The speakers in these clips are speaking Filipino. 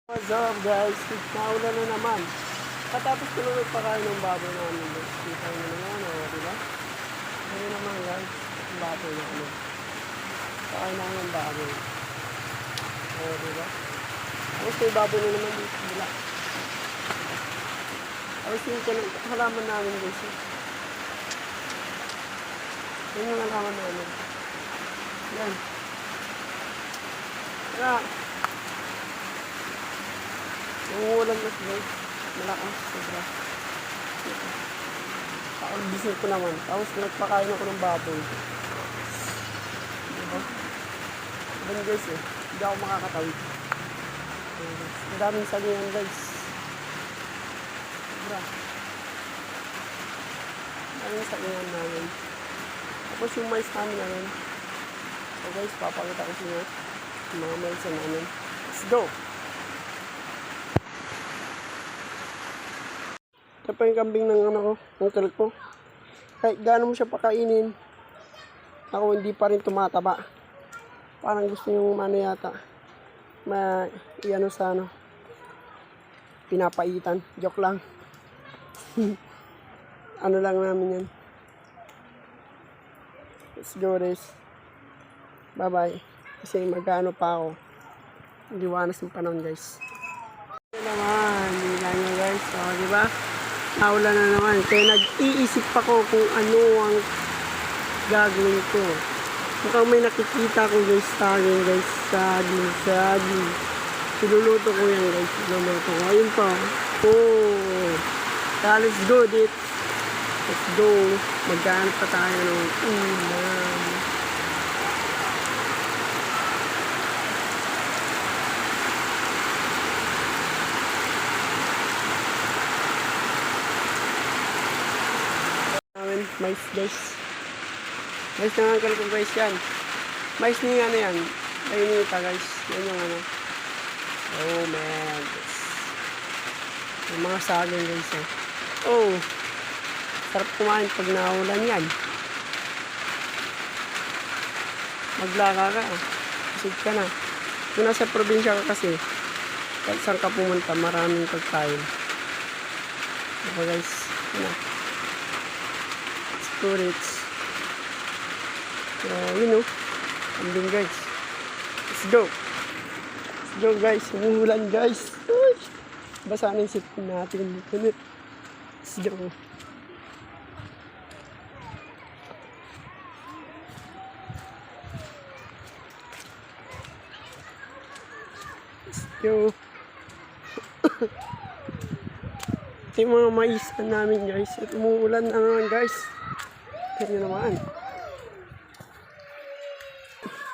What's up guys? Naulan na naman. Katapos ko lang nagpakain ng baboy namin guys. Kita nyo naman, diba? Ano naman guys, ang baboy namin. Pakain namin ng baboy. Diba? Tapos may baboy na naman dito. Wala. Tapos yung halaman namin guys. Yan yung halaman namin. Yan. Kaya, uulan na guys. Malakas. Sobra. Bising ko naman. Tapos nagpakain ako ng baboy. Diba? Diba guys eh. Hindi ako makakatawid. Ang daming salingan guys. Sobra. Ang daming salingan namin. Tapos yung mais namin namin. So guys, papakita ko sa inyo. Yung mga mais namin. Let's go! Ito pa yung kambing ng ano ko, ng kalit ko. Kahit gaano mo siya pakainin, ako hindi pa rin tumataba. Parang gusto yung ano yata, i-ano sa ano, pinapaitan. Joke lang. Ano lang namin yan. Let's go guys. Bye bye. Kasi mag-ano pa ako. Liwanas ng panahon guys. Ito naman, hindi lang nyo guys. O, diba? Naulan na naman. Kaya nag-iisip pa ko kung ano ang gagawin ko. Mukhang may nakikita ko guys sa akin guys. Saging. Siluluto ko yan guys. Siluluto ko. Ayun pa. Oh. Kaya let's go dit. Let's go. Magkaano pa tayo ng ulam. Mais guys. Mais na nga ko guys yan. Mais ni ano yan. Ayun ita guys. Yan yung ano. Oh man. Yung mga saging guys eh. Oh. Sarap kumain pag naulan yan. Maglaka ka. Kasig ka na. Kung nasa probinsya ka kasi. Kahit saan ka pumunta maraming pagkain. Diba guys. Ano. Storage. So, you know, kambing guys. Let's go. Let's go guys. Umuulan guys. Uy! Basa na yung sipin natin. Let's go. Let's go. Ito yung mga mais namin guys. At umuulan na naman guys. Yan naman.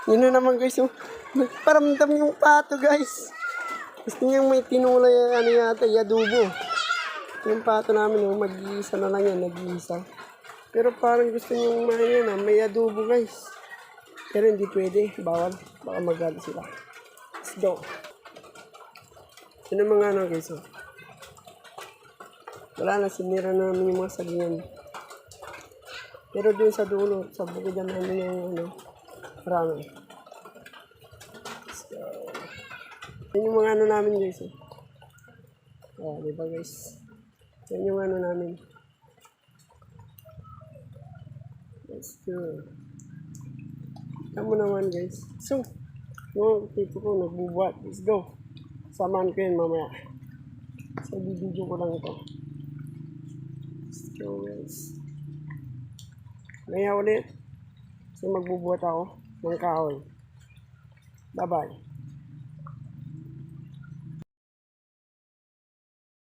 Yun na naman guys. Oh. Nagparamdam yung pato guys. Gusto niyang may tinulay ano yata, adobo. Yung pato namin oh, mag-iisa na lang yan, nag-iisa. Pero parang gusto niyang may adobo guys. Pero hindi pwede, bawal. Baka magalit sila. Let's go. Yun ang mga ano guys oh. Wala na, sinira namin yung mga sagingan. Pero dun sa dulo, sa bukidan namin yung ano, marami. So, yun yung mga ano namin guys. Oh, diba guys? Yan yung ano namin. Let's go. Tama naman guys. So, yung tipo ko nagbubuhat. Let's go. Samahan ko yun mamaya. So, bibidyo ko lang ito. Let's go guys. Ngayon ulit. So magbubuhat ako ng kahoy. Bye bye.